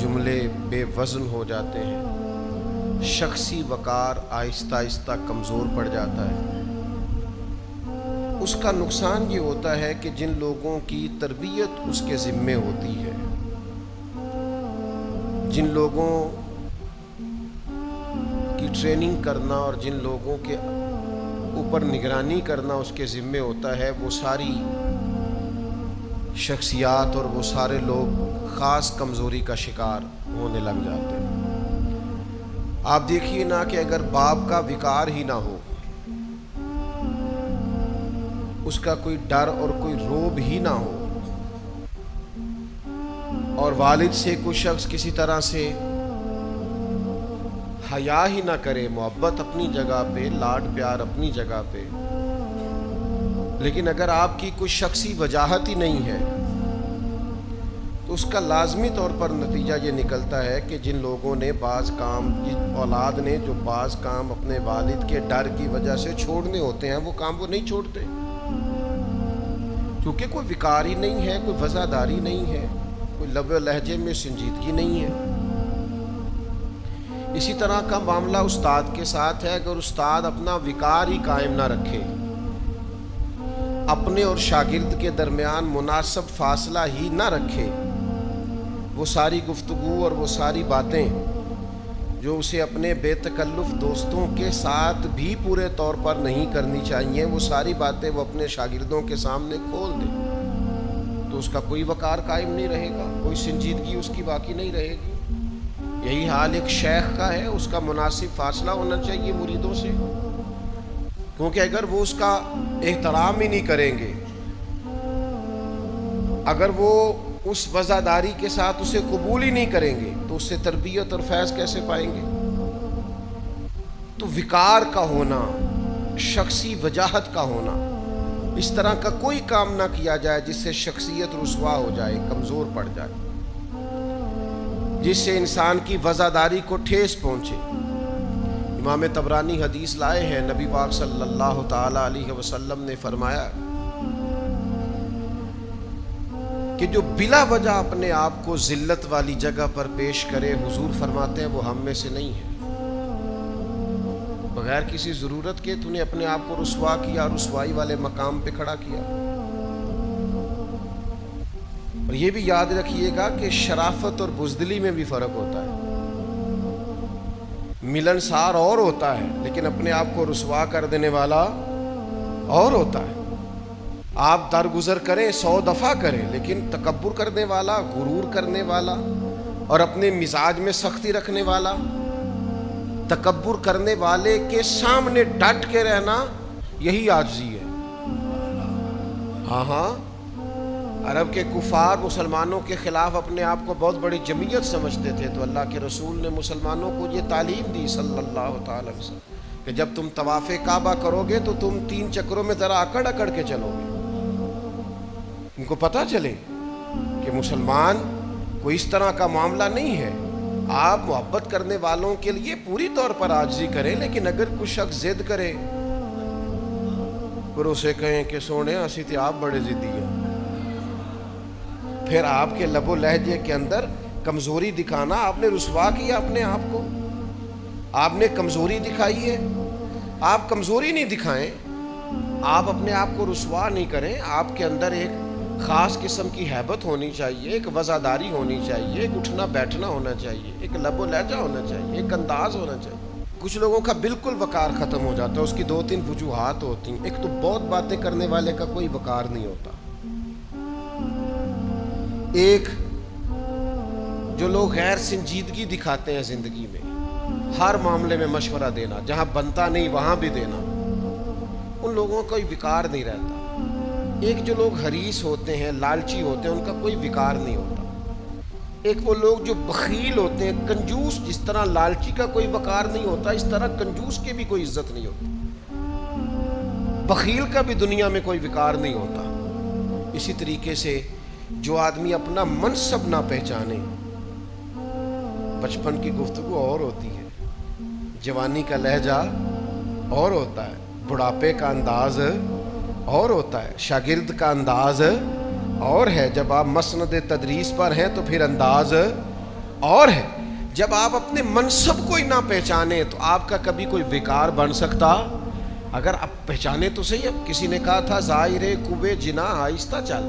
جملے بے وزن ہو جاتے ہیں، شخصی وقار آہستہ آہستہ کمزور پڑ جاتا ہے۔ اس کا نقصان یہ ہوتا ہے کہ جن لوگوں کی تربیت اس کے ذمے ہوتی ہے، جن لوگوں کی ٹریننگ کرنا اور جن لوگوں کے اوپر نگرانی کرنا اس کے ذمے ہوتا ہے، وہ ساری شخصیات اور وہ سارے لوگ خاص کمزوری کا شکار ہونے لگ جاتے ہیں۔ آپ دیکھیے نا کہ اگر باپ کا وقار ہی نہ ہو، اس کا کوئی ڈر اور کوئی روب ہی نہ ہو، اور والد سے کوئی شخص کسی طرح سے حیا ہی نہ کرے، محبت اپنی جگہ پہ، لاڈ پیار اپنی جگہ پہ، لیکن اگر آپ کی کوئی شخصی وجاہت ہی نہیں ہے تو اس کا لازمی طور پر نتیجہ یہ نکلتا ہے کہ جن لوگوں نے بعض کام، جن اولاد نے جو بعض کام اپنے والد کے ڈر کی وجہ سے چھوڑنے ہوتے ہیں، وہ کام وہ نہیں چھوڑتے، کیونکہ کوئی وقار ہی نہیں ہے، کوئی وفاداری نہیں ہے، کوئی لب و لہجے میں سنجیدگی نہیں ہے۔ اسی طرح کا معاملہ استاد کے ساتھ ہے۔ اگر استاد اپنا وقار ہی قائم نہ رکھے، اپنے اور شاگرد کے درمیان مناسب فاصلہ ہی نہ رکھے، وہ ساری گفتگو اور وہ ساری باتیں جو اسے اپنے بے تکلف دوستوں کے ساتھ بھی پورے طور پر نہیں کرنی چاہیے، وہ ساری باتیں وہ اپنے شاگردوں کے سامنے کھول دے، تو اس کا کوئی وقار قائم نہیں رہے گا، کوئی سنجیدگی اس کی باقی نہیں رہے گی۔ یہی حال ایک شیخ کا ہے، اس کا مناسب فاصلہ ہونا چاہیے مریدوں سے، کیونکہ اگر وہ اس کا احترام ہی نہیں کریں گے، اگر وہ اس وفاداری کے ساتھ اسے قبول ہی نہیں کریں گے، تو اس سے تربیت اور فیض کیسے پائیں گے؟ تو وقار کا ہونا، شخصی وجاہت کا ہونا، اس طرح کا کوئی کام نہ کیا جائے جس سے شخصیت رسوا ہو جائے، کمزور پڑ جائے، جس سے انسان کی وفاداری کو ٹھیس پہنچے۔ امام طبرانی حدیث لائے ہیں، نبی پاک صلی اللہ تعالی علیہ وسلم نے فرمایا کہ جو بلا وجہ اپنے آپ کو ذلت والی جگہ پر پیش کرے، حضور فرماتے ہیں وہ ہم میں سے نہیں ہے۔ بغیر کسی ضرورت کے تو نے اپنے آپ کو رسوا کیا، رسوائی والے مقام پہ کھڑا کیا۔ اور یہ بھی یاد رکھیے گا کہ شرافت اور بزدلی میں بھی فرق ہوتا ہے۔ ملنسار اور ہوتا ہے، لیکن اپنے آپ کو رسوا کر دینے والا اور ہوتا ہے۔ آپ درگزر کریں، 100 دفعہ کریں، لیکن تکبر کرنے والا، غرور کرنے والا اور اپنے مزاج میں سختی رکھنے والا، تکبر کرنے والے کے سامنے ڈٹ کے رہنا، یہی عاجزی ہے۔ ہاں، عرب کے کفار مسلمانوں کے خلاف اپنے آپ کو بہت بڑی جمعیت سمجھتے تھے، تو اللہ کے رسول نے مسلمانوں کو یہ تعلیم دی صلی اللہ تعالی علیہ وسلم کہ جب تم طواف کعبہ کرو گے تو تم 3 چکروں میں ذرا اکڑ اکڑ کے چلو گے، ان کو پتہ چلے کہ مسلمان کوئی اس طرح کا معاملہ نہیں ہے۔ آپ محبت کرنے والوں کے لیے پوری طور پر عاجزی کریں، لیکن اگر کوئی شخص ضد کرے، پھر اسے کہیں کہ سونے اسی تے آپ بڑے ضدی ہیں، پھر آپ کے لب و لہجے کے اندر کمزوری دکھانا، آپ نے رسوا کیا اپنے آپ کو، آپ نے کمزوری دکھائی ہے۔ آپ کمزوری نہیں دکھائیں، آپ اپنے آپ کو رسوا نہیں کریں، آپ کے اندر ایک خاص قسم کی ہیبت ہونی چاہیے، ایک وفاداری ہونی چاہیے، ایک اٹھنا بیٹھنا ہونا چاہیے، ایک لب و لہجہ ہونا چاہیے، ایک انداز ہونا چاہیے۔ کچھ لوگوں کا بالکل وقار ختم ہو جاتا ہے، اس کی 2-3 وجوہات ہوتی ہیں۔ ایک تو بہت باتیں کرنے والے کا کوئی وقار نہیں ہوتا، ایک جو لوگ غیر سنجیدگی دکھاتے ہیں زندگی میں، ہر معاملے میں مشورہ دینا، جہاں بنتا نہیں وہاں بھی دینا، ان لوگوں کا کوئی وقار نہیں رہتا۔ ایک جو لوگ حریص ہوتے ہیں، لالچی ہوتے ہیں، ان کا کوئی وقار نہیں ہوتا۔ ایک وہ لوگ جو بخیل ہوتے ہیں، کنجوس، جس طرح لالچی کا کوئی وقار نہیں ہوتا، اس طرح کنجوس کی بھی کوئی عزت نہیں ہوتی، بخیل کا بھی دنیا میں کوئی وقار نہیں ہوتا۔ اسی طریقے سے جو آدمی اپنا منصب نہ پہچانے، بچپن کی گفتگو اور ہوتی ہے، جوانی کا لہجہ اور ہوتا ہے، بڑھاپے کا انداز اور ہوتا ہے، شاگرد کا انداز اور ہے، جب آپ مسند تدریس پر ہیں تو پھر انداز اور ہے جب آپ اپنے منصب کو ہی نہ پہچانے تو آپ کا کبھی کوئی وقار بن سکتا؟ اگر آپ پہچانے تو صحیح. اب کسی نے کہا تھا ظاہر کوے جنا آہستہ چل،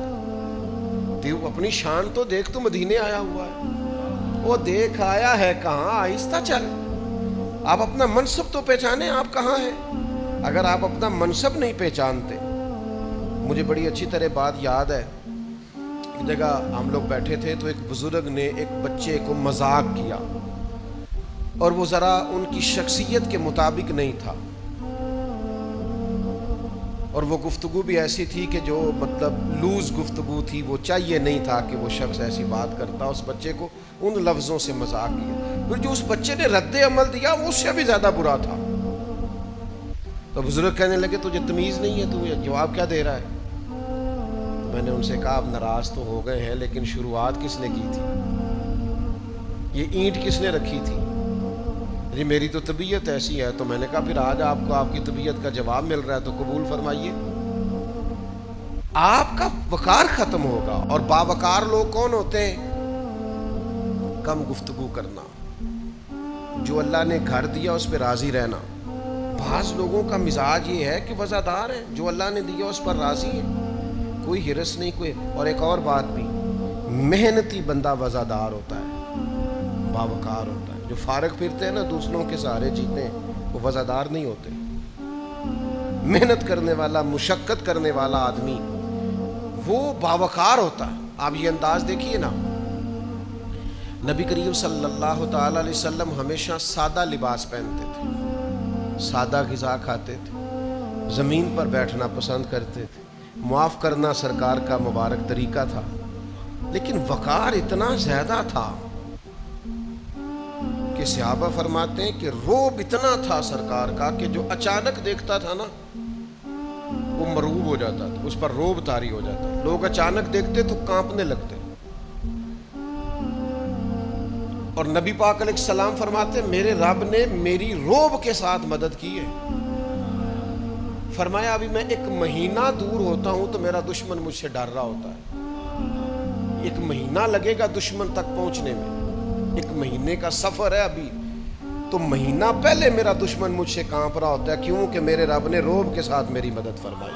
تو اپنی شان تو دیکھ، تو مدینے آیا ہوا ہے، وہ دیکھ آیا ہے کہاں، آہستہ چل. آپ اپنا منصب تو پہچانے آپ کہاں ہیں. اگر آپ اپنا منصب نہیں پہچانتے، مجھے بڑی اچھی طرح بات یاد ہے، ایک جگہ ہم لوگ بیٹھے تھے تو ایک بزرگ نے ایک بچے کو مذاق کیا، اور وہ ذرا ان کی شخصیت کے مطابق نہیں تھا، اور وہ گفتگو بھی ایسی تھی کہ جو مطلب لوز گفتگو تھی. وہ چاہیے نہیں تھا کہ وہ شخص ایسی بات کرتا. اس بچے کو ان لفظوں سے مذاق کیا، پھر جو اس بچے نے رد عمل دیا وہ اس سے بھی زیادہ برا تھا. تو بزرگ کہنے لگے تجھے تمیز نہیں ہے، تو یہ جواب کیا دے رہا ہے؟ تو میں نے ان سے کہا اب ناراض تو ہو گئے ہیں، لیکن شروعات کس نے کی تھی؟ یہ اینٹ کس نے رکھی تھی؟ جی میری تو طبیعت ایسی ہے. تو میں نے کہا پھر آج آپ کو آپ کی طبیعت کا جواب مل رہا ہے تو قبول فرمائیے. آپ کا وقار ختم ہوگا. اور باوقار لوگ کون ہوتے ہیں؟ کم گفتگو کرنا، جو اللہ نے گھر دیا اس پہ راضی رہنا. بعض لوگوں کا مزاج یہ ہے کہ وفادار ہیں، جو اللہ نے دیا اس پر راضی ہے، کوئی ہرس نہیں کوئی. اور ایک اور بات بھی، محنتی بندہ وفادار ہوتا ہے، باوقار ہوتا ہے. جو فارغ پھرتے ہیں نا، دوسروں کے سہارے جیتے ہیں، وہ وفادار نہیں ہوتے. محنت کرنے والا، مشقت کرنے والا آدمی وہ باوقار ہوتا ہے. آپ یہ انداز دیکھیے نا، نبی کریم صلی اللہ تعالی علیہ وسلم ہمیشہ سادہ لباس پہنتے تھے، سادہ غذا کھاتے تھے، زمین پر بیٹھنا پسند کرتے تھے، معاف کرنا سرکار کا مبارک طریقہ تھا. لیکن وقار اتنا زیادہ تھا کہ صحابہ فرماتے ہیں کہ روب اتنا تھا سرکار کا کہ جو اچانک دیکھتا تھا نا وہ مرعوب ہو جاتا تھا، اس پر روب طاری ہو جاتا. لوگ اچانک دیکھتے تو کانپنے لگتے. اور نبی پاک علیہ السلام فرماتے میرے رب نے میری روب کے ساتھ مدد کی ہے. فرمایا ابھی میں 1 مہینہ دور ہوتا ہوں تو میرا دشمن مجھ سے ڈر رہا ہوتا ہے. 1 مہینہ لگے گا دشمن تک پہنچنے میں، 1 مہینے کا سفر ہے ابھی، تو مہینہ پہلے میرا دشمن مجھ سے کانپ رہا ہوتا ہے. کیوں کہ میرے رب نے روب کے ساتھ میری مدد فرمائی.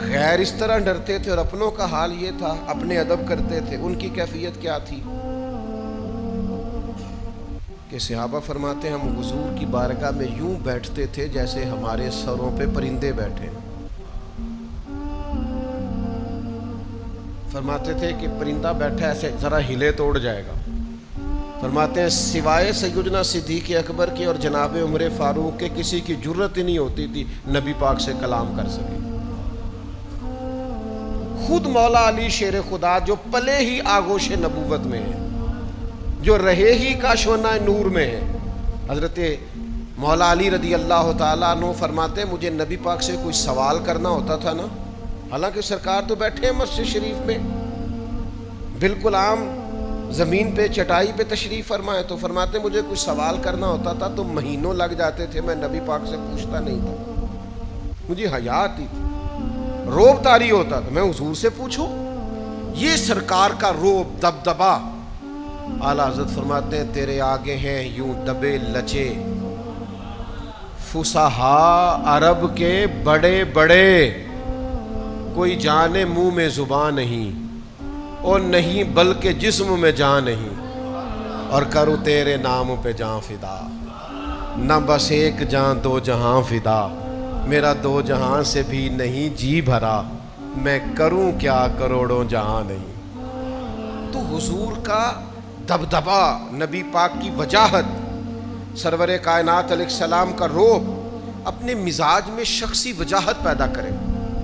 غیر اس طرح ڈرتے تھے. اور اپنوں کا حال یہ تھا، اپنے ادب کرتے تھے. ان کی کیفیت کیا تھی کہ صحابہ فرماتے ہیں ہم حضور کی بارگاہ میں یوں بیٹھتے تھے جیسے ہمارے سروں پہ پرندے بیٹھے. فرماتے تھے کہ پرندہ بیٹھا ایسے ذرا ہلے تو اڑ جائے گا. فرماتے ہیں سوائے سیدنا صدیق اکبر کے اور جناب عمر فاروق کے کسی کی جرت ہی نہیں ہوتی تھی نبی پاک سے کلام کر سکے. خود مولا علی شیر خدا جو پلے ہی آغوش نبوت میں ہے، جو رہے ہی کاشوانہ نور میں ہے، حضرت مولا علی رضی اللہ تعالیٰ عنہ فرماتے ہیں مجھے نبی پاک سے کوئی سوال کرنا ہوتا تھا نا، حالانکہ سرکار تو بیٹھے ہیں مسجد شریف میں، بالکل عام زمین پہ چٹائی پہ تشریف فرمائے، تو فرماتے ہیں مجھے کچھ سوال کرنا ہوتا تھا تو مہینوں لگ جاتے تھے، میں نبی پاک سے پوچھتا نہیں تھا، مجھے حیا آتی تھی، روب طاری ہوتا تھا، میں حضور سے پوچھوں. یہ سرکار کا روب، دبدبا. اعلیٰ حضرت فرماتے ہیں تیرے آگے ہیں یوں دبے لچے فصحا عرب کے بڑے بڑے، کوئی جانے منہ میں زبان نہیں، اور نہیں بلکہ جسم میں جان نہیں، اور کروں تیرے نام پہ جان فدا، نہ بس 1 جان 2 جہاں فدا، میرا 2 جہاں سے بھی نہیں جی بھرا، میں کروں کیا کروڑوں جہاں نہیں. تو حضور کا دبدبا، نبی پاک کی وجاہت، سرور کائنات علیہ السلام کا روب اپنے مزاج میں شخصی وجاہت پیدا کرے.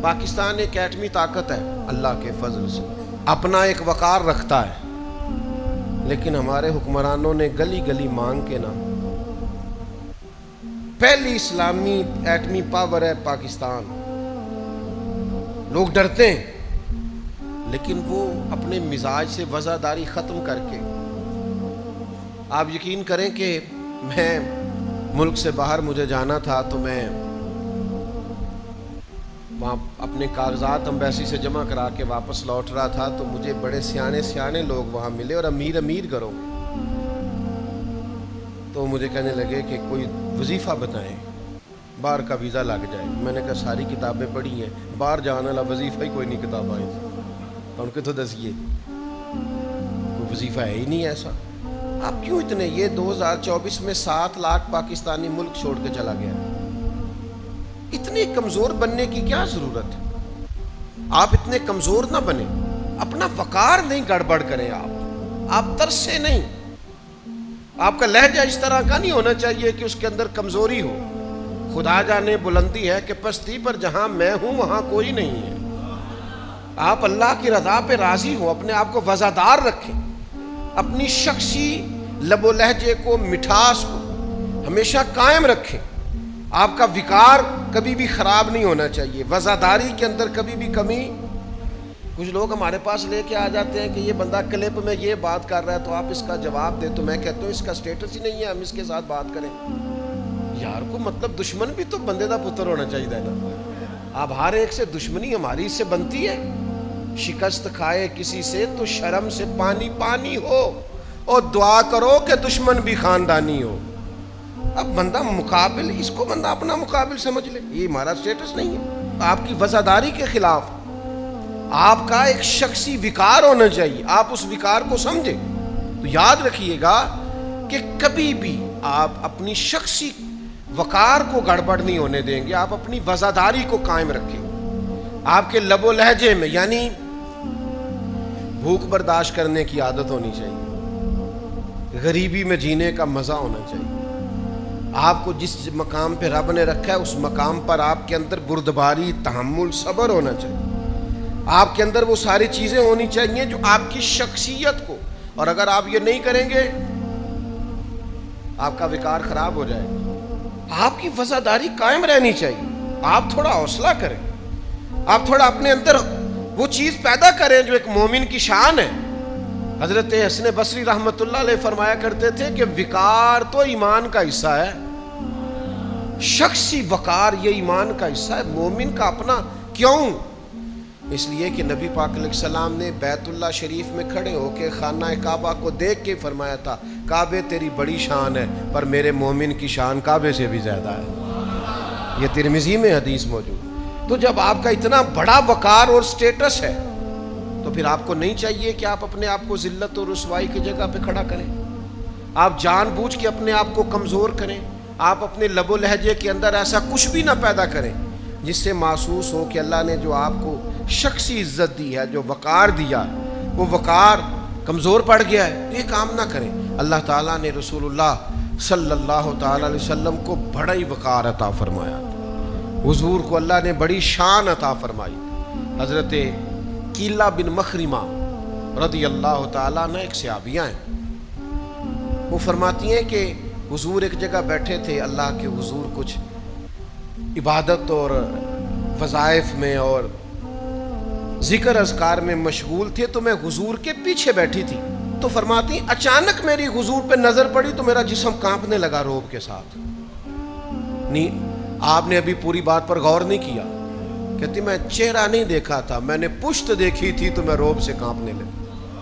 پاکستان ایک ایٹمی طاقت ہے اللہ کے فضل سے، اپنا ایک وقار رکھتا ہے، لیکن ہمارے حکمرانوں نے گلی گلی مانگ کے نا، پہلی اسلامی ایٹمی پاور ہے پاکستان، لوگ ڈرتے ہیں، لیکن وہ اپنے مزاج سے وفاداری ختم کر کے، آپ یقین کریں کہ میں ملک سے باہر مجھے جانا تھا تو میں وہاں اپنے کاغذات امبیسی سے جمع کرا کے واپس لوٹ رہا تھا تو مجھے بڑے سیانے لوگ وہاں ملے اور امیر گھروں میں. تو مجھے کہنے لگے کہ کوئی وظیفہ بتائیں باہر کا ویزا لگ جائے. میں نے کہا ساری کتابیں پڑھی ہیں, باہر جانے والا وظیفہ ہی کوئی نہیں کتاب آئی تھی. ان کو تو دسیے کوئی وظیفہ ہے ہی نہیں ایسا. آپ کیوں اتنے, یہ 2024 میں 7 لاکھ پاکستانی ملک چھوڑ کے چلا گیا. اتنے کمزور بننے کی کیا ضرورت ہے؟ آپ اتنے کمزور نہ بنیں, اپنا وقار نہیں گڑبڑ کریں. آپ ترسے نہیں. آپ کا لہجہ اس طرح کا نہیں ہونا چاہیے کہ اس کے اندر کمزوری ہو. خدا جانے بلندی ہے کہ پستی پر جہاں میں ہوں وہاں کوئی نہیں ہے. آپ اللہ کی رضا پہ راضی ہوں, اپنے آپ کو وزادار رکھیں, اپنی شخصی لب و لہجے کو, مٹھاس کو ہمیشہ قائم رکھیں. آپ کا وقار کبھی بھی خراب نہیں ہونا چاہیے, وزاداری کے اندر کبھی بھی کمی. کچھ لوگ ہمارے پاس لے کے آ جاتے ہیں کہ یہ بندہ کلپ میں یہ بات کر رہا ہے تو آپ اس کا جواب دیں. تو میں کہتا ہوں اس کا سٹیٹس ہی نہیں ہے, ہم اس کے ساتھ بات کریں. یار کو مطلب دشمن بھی تو بندے دا پتر ہونا چاہیے نا. آپ ہر ایک سے دشمنی ہماری اس سے بنتی ہے. شکست کھائے کسی سے تو شرم سے پانی ہو, اور دعا کرو کہ دشمن بھی خاندانی ہو. اب بندہ مقابل, اس کو بندہ اپنا مقابل سمجھ لے, یہ ہمارا سٹیٹس نہیں ہے. آپ کی وفاداری کے خلاف آپ کا ایک شخصی وقار ہونا چاہیے. آپ اس وقار کو سمجھیں. تو یاد رکھیے گا کہ کبھی بھی آپ اپنی شخصی وقار کو گڑبڑ نہیں ہونے دیں گے. آپ اپنی وفاداری کو قائم رکھیں. آپ کے لب و لہجے میں یعنی بھوک برداشت کرنے کی عادت ہونی چاہیے, غریبی میں جینے کا مزہ ہونا چاہیے. آپ کو جس مقام پہ رب نے رکھا ہے اس مقام پر آپ کے اندر بردباری, تحمل, صبر ہونا چاہیے. آپ کے اندر وہ ساری چیزیں ہونی چاہیے جو آپ کی شخصیت کو, اور اگر آپ یہ نہیں کریں گے آپ کا وقار خراب ہو جائے گا. آپ کی وفاداری قائم رہنی چاہیے. آپ تھوڑا حوصلہ کریں, آپ تھوڑا اپنے اندر وہ چیز پیدا کریں جو ایک مومن کی شان ہے. حضرت حسن بصری رحمۃ اللہ علیہ فرمایا کرتے تھے کہ وقار تو ایمان کا حصہ ہے. شخصی وقار یہ ایمان کا حصہ ہے مومن کا اپنا. کیوں؟ اس لیے کہ نبی پاک علیہ السلام نے بیت اللہ شریف میں کھڑے ہو کے خانہ کعبہ کو دیکھ کے فرمایا تھا کعبے تیری بڑی شان ہے پر میرے مومن کی شان کعبے سے بھی زیادہ ہے. یہ ترمذی میں حدیث موجود. تو جب آپ کا اتنا بڑا وقار اور سٹیٹس ہے تو پھر آپ کو نہیں چاہیے کہ آپ اپنے آپ کو ذلت اور رسوائی کی جگہ پہ کھڑا کریں. آپ جان بوجھ کے اپنے آپ کو کمزور کریں. آپ اپنے لب و لہجے کے اندر ایسا کچھ بھی نہ پیدا کریں جس سے محسوس ہو کہ اللہ نے جو آپ کو شخصی عزت دی ہے, جو وقار دیا, وہ وقار کمزور پڑ گیا ہے. یہ کام نہ کریں. اللہ تعالیٰ نے رسول اللہ صلی اللہ تعالیٰ علیہ وسلم کو بڑا ہی وقار عطا فرمایا. حضور کو اللہ نے بڑی شان عطا فرمائی. حضرت کیلا بن مخرمہ رضی اللہ تعالیٰ نے ایک صحابیہ ہیں, وہ فرماتی ہیں کہ حضور ایک جگہ بیٹھے تھے, اللہ کے حضور کچھ عبادت اور وظائف میں اور ذکر اذکار میں مشغول تھے, تو میں حضور کے پیچھے بیٹھی تھی. تو فرماتی اچانک میری حضور پہ نظر پڑی تو میرا جسم کانپنے لگا روب کے ساتھ. نہیں, آپ نے ابھی پوری بات پر غور نہیں کیا. کہتی میں چہرہ نہیں دیکھا تھا, میں نے پشت دیکھی تھی تو میں روب سے کانپنے لگی.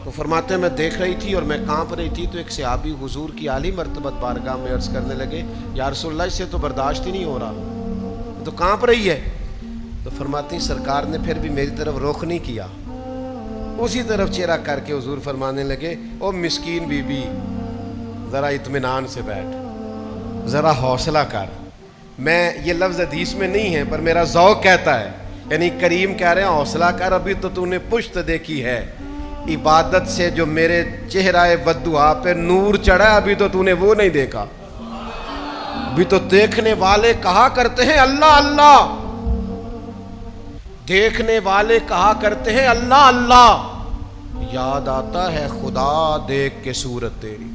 تو فرماتے ہیں میں دیکھ رہی تھی اور میں کانپ رہی تھی. تو ایک صحابی حضور کی عالی مرتبت بارگاہ میں عرض کرنے لگے یا رسول اللہ اس سے تو برداشت ہی نہیں ہو رہا, تو کانپ رہی ہے. تو فرماتی سرکار نے پھر بھی میری طرف رخ نہیں کیا, اسی طرف چہرہ کر کے حضور فرمانے لگے او مسکین بی بی ذرا اطمینان سے بیٹھ, ذرا حوصلہ کر. میں یہ لفظ حدیث میں نہیں ہے پر میرا ذوق کہتا ہے, یعنی کریم کہہ رہے ہیں حوصلہ کر, ابھی تو نے پشت دیکھی ہے, عبادت سے جو میرے چہرہ والدعا پہ نور چڑھا ہے ابھی تو نے وہ نہیں دیکھا. ابھی تو دیکھنے والے کہا کرتے ہیں اللہ اللہ, دیکھنے والے کہا کرتے ہیں اللہ اللہ, یاد آتا ہے خدا دیکھ کے صورت تیری.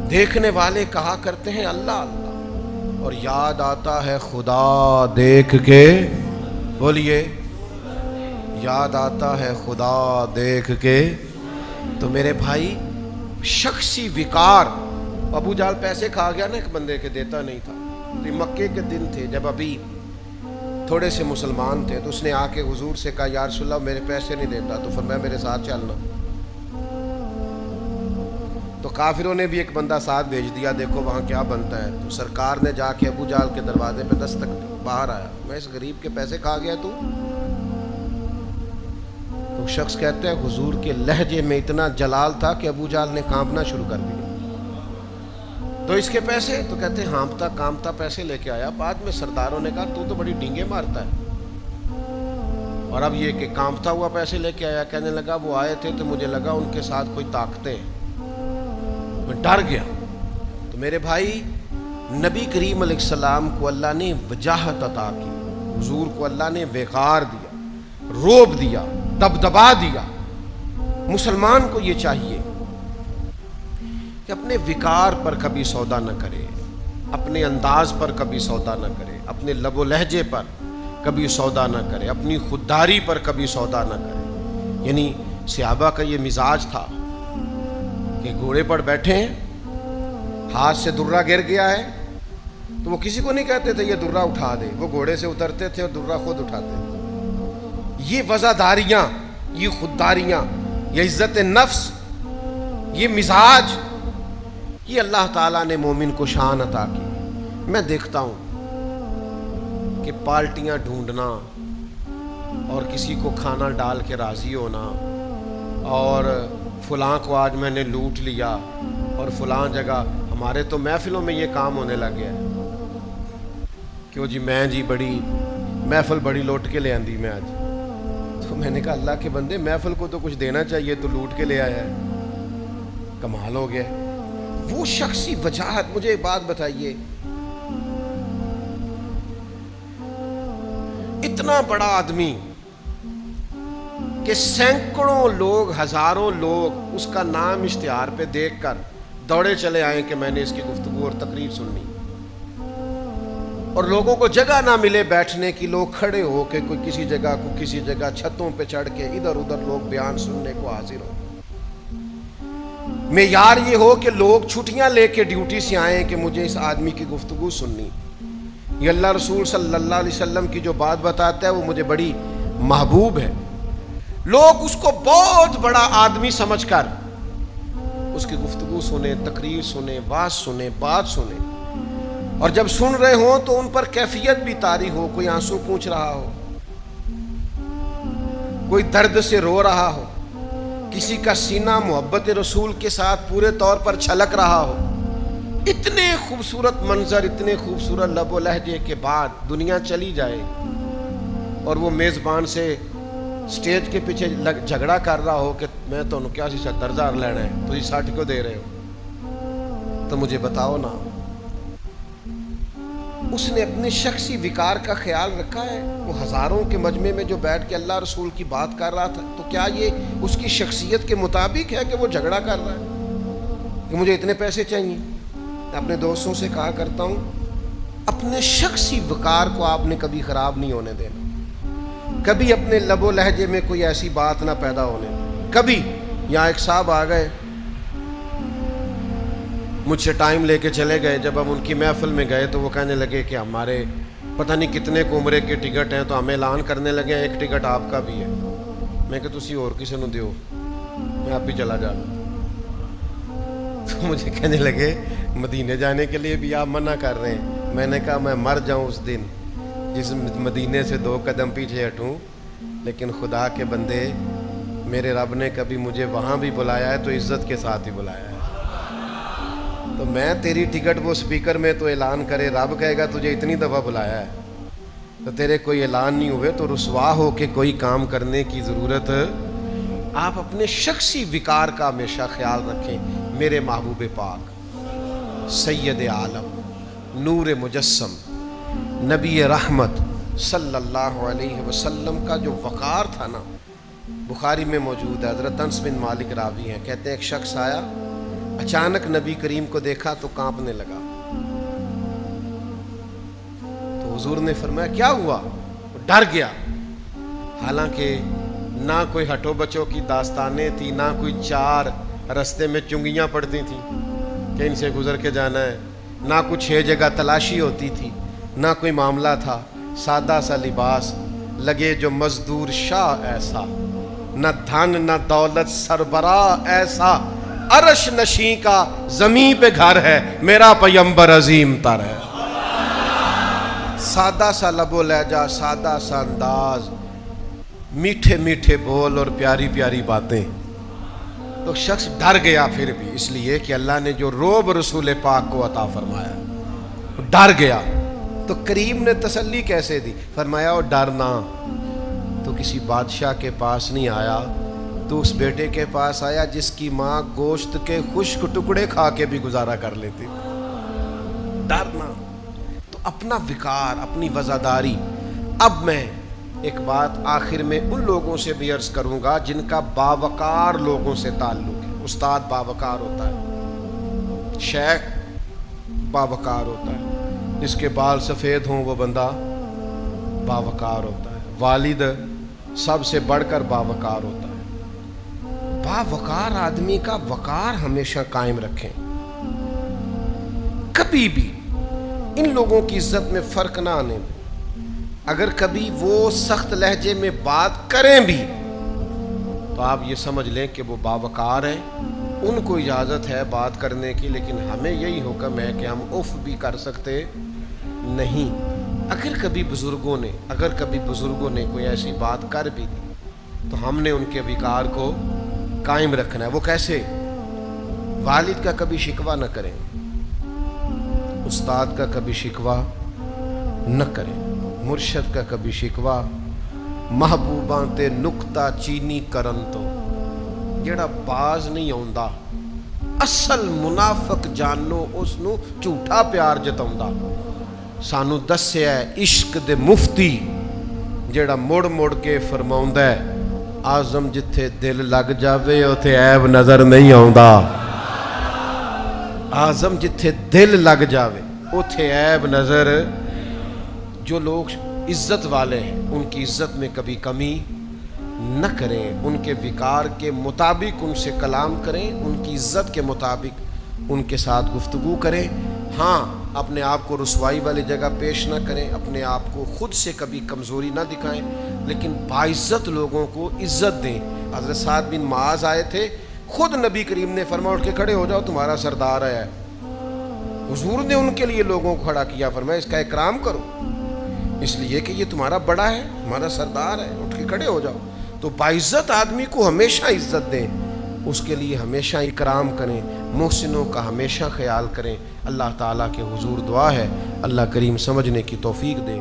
دیکھنے والے کہا کرتے ہیں اللہ اللہ اور یاد آتا ہے خدا دیکھ کے, بولیے یاد آتا ہے خدا دیکھ کے. تو میرے بھائی شخصی وقار. ابو جال پیسے کھا گیا نا ایک بندے کے, دیتا نہیں تھا. تو مکے کے دن تھے جب ابھی تھوڑے سے مسلمان تھے، تو اس نے آ کے حضور سے کہا یا رسول اللہ میرے پیسے نہیں دیتا، تو فرمایا میرے ساتھ چلنا۔ تو کافروں نے بھی ایک بندہ ساتھ بھیج دیا، دیکھو وہاں کیا بنتا ہے۔ تو سرکار نے جا کے ابو جہل کے دروازے پہ دستک دی، باہر آیا، میں اس غریب کے پیسے کھا گیا تو شخص کہتا ہے حضور کے لہجے میں اتنا جلال تھا کہ ابو جہل نے کانپنا شروع کر دیا۔ تو اس کے پیسے؟ تو کہتے ہیں ہانپتا کانپتا پیسے لے کے آیا۔ بعد میں سرداروں نے کہا تو بڑی ڈینگے مارتا ہے، اور اب یہ کہ کانپتا ہوا پیسے لے کے آیا۔ کہنے لگا وہ آئے تھے تو مجھے لگا ان کے ساتھ کوئی طاقتیں ہیں، میں ڈر گیا۔ تو میرے بھائی، نبی کریم علیہ السلام کو اللہ نے وجاہت عطا کی، حضور کو اللہ نے وقار دیا، روب دیا، دبدبا دیا۔ مسلمان کو یہ چاہیے کہ اپنے وقار پر کبھی سودا نہ کرے، اپنے انداز پر کبھی سودا نہ کرے، اپنے لب و لہجے پر کبھی سودا نہ کرے، اپنی خودداری پر کبھی سودا نہ کرے۔ یعنی صحابہ کا یہ مزاج تھا کہ گھوڑے پر بیٹھے ہیں، ہاتھ سے درہ گر گیا ہے تو وہ کسی کو نہیں کہتے تھے یہ درہ اٹھا دے، وہ گھوڑے سے اترتے تھے اور درہ خود اٹھاتے تھے۔ یہ وزاداریاں، یہ خودداریاں، یہ عزت نفس، یہ مزاج، یہ اللہ تعالیٰ نے مومن کو شان عطا کی۔ میں دیکھتا ہوں کہ پالٹیاں ڈھونڈنا اور کسی کو کھانا ڈال کے راضی ہونا، اور فلاں کو آج میں نے لوٹ لیا، اور فلاں جگہ ہمارے تو محفلوں میں یہ کام ہونے لگ گیا ہے کہ وہ جی میں جی بڑی محفل بڑی لوٹ کے لے آندی میں آج۔ تو میں نے کہا اللہ کے بندے، محفل کو تو کچھ دینا چاہیے، تو لوٹ کے لے آیا ہے، کمال ہو گیا۔ وہ شخصی وجاہت، مجھے ایک بات بتائیے، اتنا بڑا آدمی کہ سینکڑوں لوگ، ہزاروں لوگ اس کا نام اشتہار پہ دیکھ کر دوڑے چلے آئے کہ میں نے اس کی گفتگو اور تقریر سننی، اور لوگوں کو جگہ نہ ملے بیٹھنے کی، لوگ کھڑے ہو کے کوئی کسی جگہ چھتوں پہ چڑھ کے ادھر ادھر لوگ بیان سننے کو حاضر ہو۔ معیار یہ ہو کہ لوگ چھٹیاں لے کے ڈیوٹی سے آئیں کہ مجھے اس آدمی کی گفتگو سننی۔ یہ اللہ رسول صلی اللہ علیہ وسلم کی جو بات بتاتا ہے وہ مجھے بڑی محبوب ہے۔ لوگ اس کو بہت بڑا آدمی سمجھ کر اس کی گفتگو سنیں، تقریر سنیں، واز سنیں، بات سنیں، اور جب سن رہے ہوں تو ان پر کیفیت بھی طاری ہو، کوئی آنسو پونچھ رہا ہو، کوئی درد سے رو رہا ہو، کسی کا سینہ محبت رسول کے ساتھ پورے طور پر چھلک رہا ہو۔ اتنے خوبصورت منظر، اتنے خوبصورت لب و لہجے کے بعد دنیا چلی جائے اور وہ میزبان سے سٹیج کے پیچھے جھگڑا کر رہا ہو کہ میں تو کیا سی 70,000 لینا ہے، تو یہ 60 کو دے رہے ہو، تو مجھے بتاؤ نا، اس نے اپنے شخصی وقار کا خیال رکھا ہے؟ وہ ہزاروں کے مجمع میں جو بیٹھ کے اللہ رسول کی بات کر رہا تھا، تو کیا یہ اس کی شخصیت کے مطابق ہے کہ وہ جھگڑا کر رہا ہے کہ مجھے اتنے پیسے چاہیے؟ میں اپنے دوستوں سے کہا کرتا ہوں، اپنے شخصی وقار کو آپ نے کبھی خراب نہیں ہونے دینا، کبھی اپنے لب و لہجے میں کوئی ایسی بات نہ پیدا ہونے دینا۔ کبھی یہاں ایک صاحب آ گئے، مجھ سے ٹائم لے کے چلے گئے، جب ہم ان کی محفل میں گئے تو وہ کہنے لگے کہ ہمارے پتہ نہیں کتنے عمرے کے ٹکٹ ہیں، تو ہمیں اعلان کرنے لگے ایک ٹکٹ آپ کا بھی ہے۔ میں کہ تسی اور کسی نو دیو، میں آپ بھی چلا جانا۔ تو مجھے کہنے لگے مدینے جانے کے لیے بھی آپ منع کر رہے ہیں۔ میں نے کہا میں مر جاؤں اس دن جس مدینے سے 2 قدم پیچھے ہٹوں، لیکن خدا کے بندے، میرے رب نے کبھی مجھے وہاں بھی بلایا ہے تو عزت کے ساتھ ہی بلایا ہے۔ تو میں تیری ٹکٹ وہ سپیکر میں تو اعلان کرے، رب کہے گا تجھے اتنی دفعہ بلایا ہے، تو تیرے کوئی اعلان نہیں ہوئے تو رسوا ہو کے کوئی کام کرنے کی ضرورت۔ آپ اپنے شخصی وقار کا ہمیشہ خیال رکھیں۔ میرے محبوب پاک سید عالم، نور مجسم، نبی رحمت صلی اللہ علیہ وسلم کا جو وقار تھا نا، بخاری میں موجود ہے، حضرت انس بن مالک راوی ہیں، کہتے ہیں ایک شخص آیا، اچانک نبی کریم کو دیکھا تو کانپنے لگا، تو حضور نے فرمایا کیا ہوا؟ وہ ڈر گیا، حالانکہ نہ کوئی ہٹو بچوں کی داستانیں تھی، نہ کوئی 4 رستے میں چنگیاں پڑتی تھیں کہ ان سے گزر کے جانا ہے، نہ کچھ 6 جگہ تلاشی ہوتی تھی، نہ کوئی معاملہ تھا، سادہ سا لباس لگے جو مزدور شاہ ایسا، نہ دھن نہ دولت سربراہ ایسا، عرش نشیں کا زمین پہ گھر ہے، میرا پیمبر عظیم تر ہے۔ سادہ سا لب و لہجہ، سادہ سا انداز، میٹھے میٹھے بول اور پیاری پیاری باتیں، تو شخص ڈر گیا پھر بھی، اس لیے کہ اللہ نے جو روب رسول پاک کو عطا فرمایا، ڈر گیا۔ تو کریم نے تسلی کیسے دی؟ فرمایا او ڈرنا، تو کسی بادشاہ کے پاس نہیں آیا، تو اس بیٹے کے پاس آیا جس کی ماں گوشت کے خشک ٹکڑے کھا کے بھی گزارا کر لیتی۔ ڈرنا تو اپنا وقار، اپنی وزاداری۔ اب میں ایک بات آخر میں ان لوگوں سے بھی عرض کروں گا جن کا باوقار لوگوں سے تعلق ہے۔ استاد باوقار ہوتا ہے، شیخ باوقار ہوتا ہے، جس کے بال سفید ہوں وہ بندہ باوقار ہوتا ہے، والد سب سے بڑھ کر باوقار ہوتا ہے۔ باوقار آدمی کا وقار ہمیشہ قائم رکھیں، کبھی بھی ان لوگوں کی عزت میں فرق نہ آنے دیں۔ اگر کبھی وہ سخت لہجے میں بات کریں بھی تو آپ یہ سمجھ لیں کہ وہ باوقار ہیں، ان کو اجازت ہے بات کرنے کی، لیکن ہمیں یہی حکم ہے کہ ہم اف بھی کر سکتے نہیں۔ اگر کبھی بزرگوں نے کوئی ایسی بات کر بھی دی تو ہم نے ان کے وقار کو قائم رکھنا ہے۔ وہ کیسے؟ والد کا کبھی شکوہ نہ کریں، استاد کا کبھی شکوہ نہ کریں، مرشد کا کبھی شکوہ، محبوباں تے نکتہ چینی کرن تو جڑا باز نہیں آوندا، اصل منافق جانو اس نو جھوٹا پیار جتاوندا۔ سانو دسیا ہے عشق دے مفتی جڑا مڑ مڑ کے فرماوندا ہے آزم جتھے دل لگ جاوے اوتھے عیب نظر نہیں آوندا۔ آزم جتھے دل لگ جاوے اوتھے عیب نظر۔ جو لوگ عزت والے ہیں ان کی عزت میں کبھی کمی نہ کریں، ان کے وقار کے مطابق ان سے کلام کریں، ان کی عزت کے مطابق ان کے ساتھ گفتگو کریں۔ ہاں، اپنے آپ کو رسوائی والی جگہ پیش نہ کریں، اپنے آپ کو خود سے کبھی کمزوری نہ دکھائیں، لیکن باعزت لوگوں کو عزت دیں۔ حضرت سعد بن معاذ آئے تھے، خود نبی کریم نے فرمایا اٹھ کے کھڑے ہو جاؤ، تمہارا سردار ہے۔ حضور نے ان کے لیے لوگوں کو کھڑا کیا، فرمایا اس کا اکرام کرو، اس لیے کہ یہ تمہارا بڑا ہے، ہمارا سردار ہے، اٹھ کے کھڑے ہو جاؤ۔ تو باعزت آدمی کو ہمیشہ عزت دیں، اس کے لیے ہمیشہ اکرام کریں، محسنوں کا ہمیشہ خیال کریں۔ اللہ تعالیٰ کے حضور دعا ہے اللہ کریم سمجھنے کی توفیق دے۔